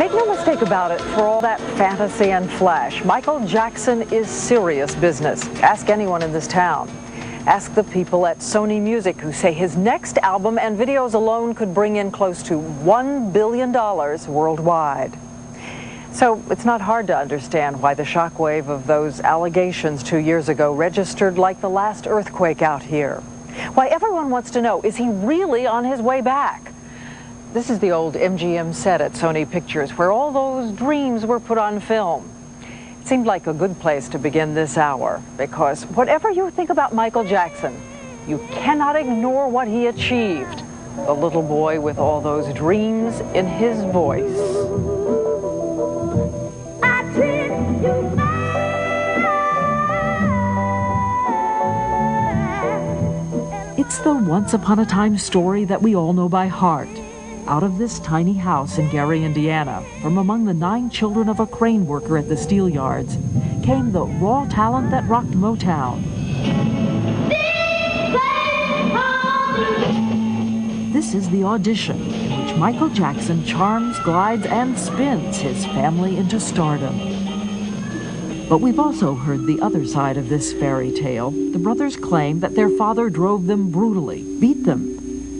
Make no mistake about it, for all that fantasy and flash, Michael Jackson is serious business. Ask anyone in this town. Ask the people at Sony Music who say his next album and videos alone could bring in close to $1 billion worldwide. So it's not hard to understand why the shockwave of those allegations 2 years ago registered like the last earthquake out here. Why everyone wants to know, is he really on his way back? This is the old MGM set at Sony Pictures where all those dreams were put on film. It seemed like a good place to begin this hour because whatever you think about Michael Jackson, you cannot ignore what he achieved. The little boy with all those dreams in his voice. It's the once-upon-a-time story that we all know by heart. Out of this tiny house in Gary, Indiana, from among the 9 children of a crane worker at the steel yards, came the raw talent that rocked Motown. This is the audition in which Michael Jackson charms, glides, and spins his family into stardom. But we've also heard the other side of this fairy tale. The brothers claim that their father drove them brutally, beat them.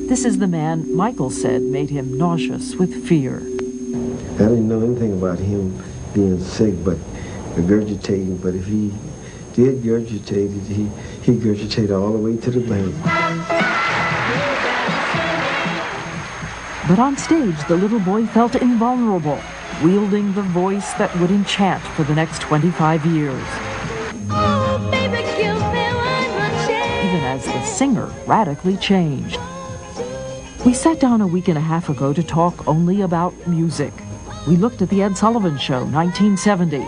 This is the man Michael said made him nauseous with fear. I didn't know anything about him being sick, but regurgitating. But if he did regurgitate it, he regurgitated all the way to the bank. But on stage, the little boy felt invulnerable, wielding the voice that would enchant for the next 25 years. Oh, baby, give me one more chance. Even as the singer radically changed. We sat down a week and a half ago to talk only about music. We looked at the Ed Sullivan Show, 1970.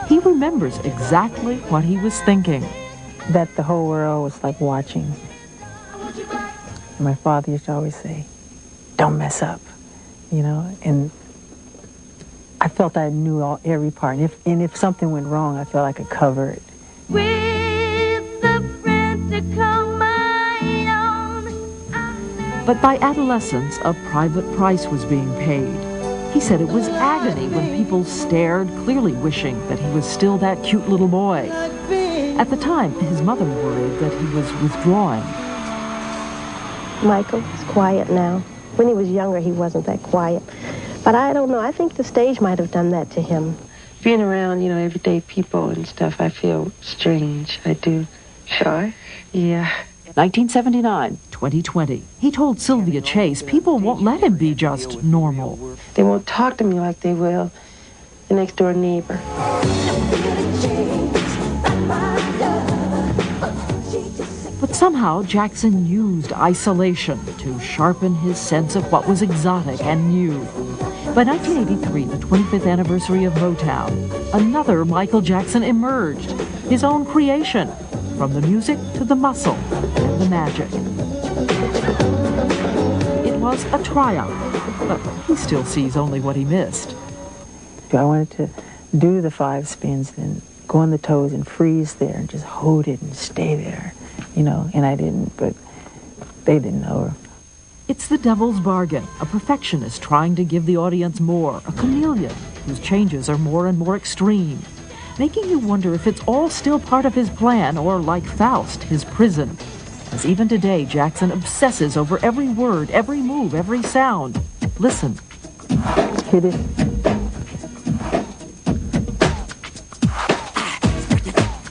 He remembers exactly what he was thinking. That the whole world was like watching. And my father used to always say, don't mess up, you know, and I felt I knew every part. And if something went wrong, I felt I could cover it. With the friend to call my own. But by adolescence, a private price was being paid. He said it was agony when people stared, clearly wishing that he was still that cute little boy. At the time, his mother worried that he was withdrawing. Michael is quiet now. When he was younger, he wasn't that quiet. But I don't know, I think the stage might have done that to him. Being around, you know, everyday people and stuff, I feel strange. I do. Shy? Yeah. 1979, 2020. He told Sylvia Chase people won't let him be just normal. They won't talk to me like they will the next door neighbor. But somehow Jackson used isolation to sharpen his sense of what was exotic and new. By 1983, the 25th anniversary of Motown, another Michael Jackson emerged, his own creation, from the music to the muscle and the magic. It was a triumph, but he still sees only what he missed. I wanted to do the 5 spins and go on the toes and freeze there and just hold it and stay there, you know, and I didn't, but they didn't know. It's the devil's bargain, a perfectionist trying to give the audience more, a chameleon whose changes are more and more extreme, making you wonder if it's all still part of his plan or, like Faust, his prison. As even today, Jackson obsesses over every word, every move, every sound. Listen. Hit it.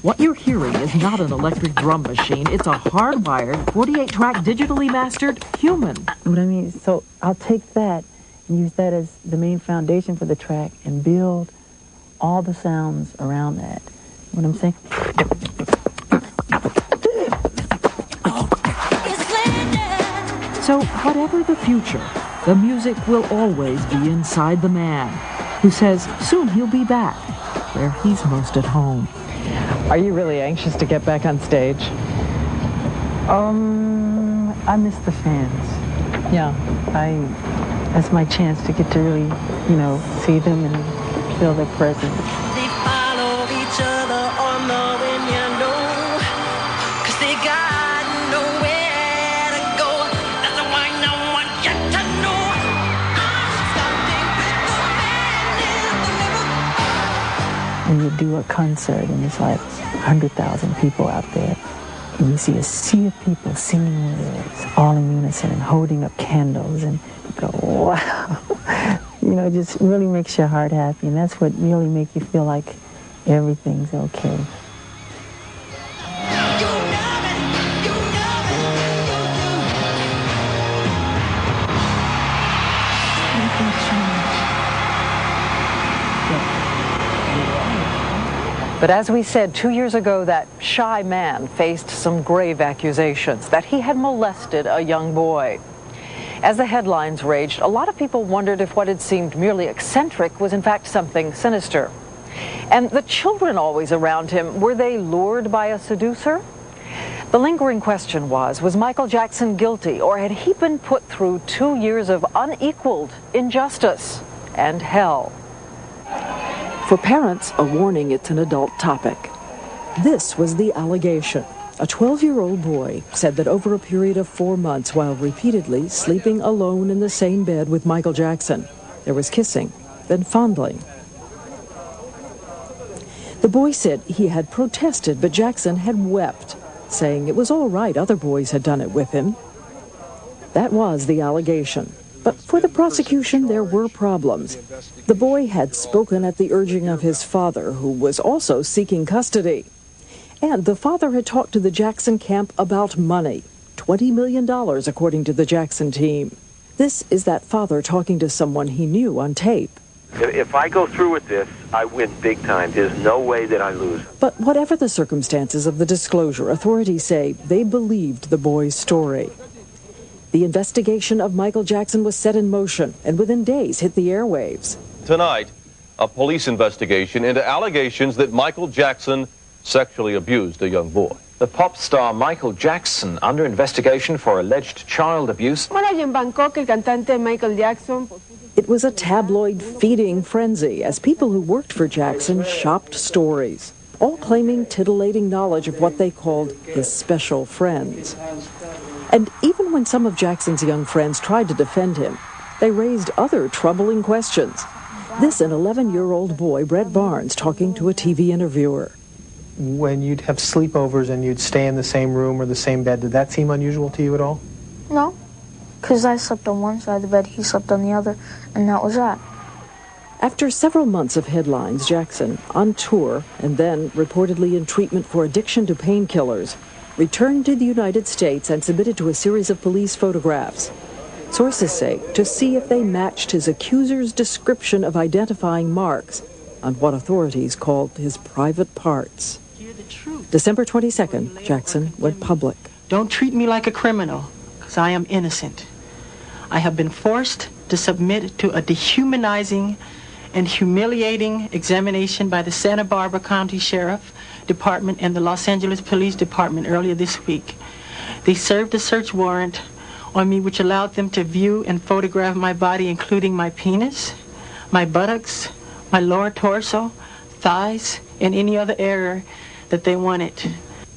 What you're hearing is not an electric drum machine. It's a hardwired, 48-track, digitally mastered human. What I mean, so I'll take that and use that as the main foundation for the track and build all the sounds around that. What I'm saying? So whatever the future, the music will always be inside the man who says soon he'll be back where he's most at home. Are you really anxious to get back on stage? I miss the fans. Yeah, that's my chance to get to really, you know, see them and feel their presence. They follow each other on the wind, you know, 'cause they got nowhere to go. That's why no one gets to know. I'm starting with the man. when you do a concert and it's like 100,000 people out there, and you see a sea of people singing lyrics, all in unison and holding up candles, and you go, wow. You know, it just really makes your heart happy, and that's what really makes you feel like everything's okay. But as we said 2 years ago, that shy man faced some grave accusations that he had molested a young boy. As the headlines raged, a lot of people wondered if what had seemed merely eccentric was in fact something sinister. And the children always around him, were they lured by a seducer? The lingering question was Michael Jackson guilty, or had he been put through 2 years of unequaled injustice and hell? For parents, a warning, it's an adult topic. This was the allegation. A 12-year-old boy said that over a period of 4 months, while repeatedly sleeping alone in the same bed with Michael Jackson, there was kissing, then fondling. The boy said he had protested, but Jackson had wept, saying it was all right, other boys had done it with him. That was the allegation. But for the prosecution, there were problems. The boy had spoken at the urging of his father, who was also seeking custody. And the father had talked to the Jackson camp about money, $20 million, according to the Jackson team. This is that father talking to someone he knew on tape. If I go through with this, I win big time. There's no way that I lose. But whatever the circumstances of the disclosure, authorities say they believed the boy's story. The investigation of Michael Jackson was set in motion and within days hit the airwaves. Tonight, a police investigation into allegations that Michael Jackson sexually abused a young boy. The pop star Michael Jackson under investigation for alleged child abuse. It was a tabloid feeding frenzy as people who worked for Jackson shopped stories, all claiming titillating knowledge of what they called his special friends. And even when some of Jackson's young friends tried to defend him, they raised other troubling questions. This an 11-year-old boy, Brett Barnes, talking to a TV interviewer. When you'd have sleepovers and you'd stay in the same room or the same bed, did that seem unusual to you at all? No, because I slept on one side of the bed, he slept on the other, and that was that. After several months of headlines, Jackson, on tour and then reportedly in treatment for addiction to painkillers, returned to the United States and submitted to a series of police photographs. Sources say to see if they matched his accuser's description of identifying marks on what authorities called his private parts. December 22nd, Jackson went public. Don't treat me like a criminal, because I am innocent. I have been forced to submit to a dehumanizing and humiliating examination by the Santa Barbara County Sheriff Department and the Los Angeles Police Department earlier this week. They served a search warrant on me which allowed them to view and photograph my body, including my penis, my buttocks, my lower torso, thighs, and any other area that they wanted.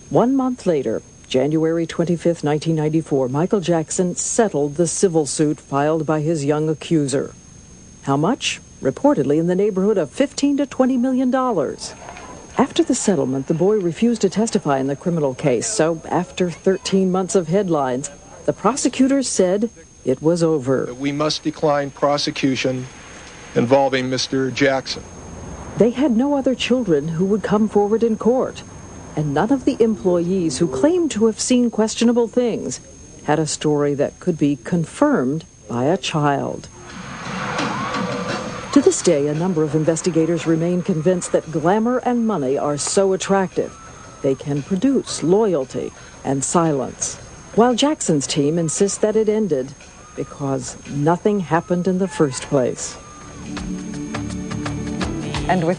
1 month later, January 25th, 1994, Michael Jackson settled the civil suit filed by his young accuser. How much? Reportedly in the neighborhood of $15 to $20 million. After the settlement, the boy refused to testify in the criminal case, so after 13 months of headlines, the prosecutors said it was over. We must decline prosecution involving Mr. Jackson. They had no other children who would come forward in court, and none of the employees who claimed to have seen questionable things had a story that could be confirmed by a child. To this day, a number of investigators remain convinced that glamour and money are so attractive, they can produce loyalty and silence. While Jackson's team insists that it ended because nothing happened in the first place. And with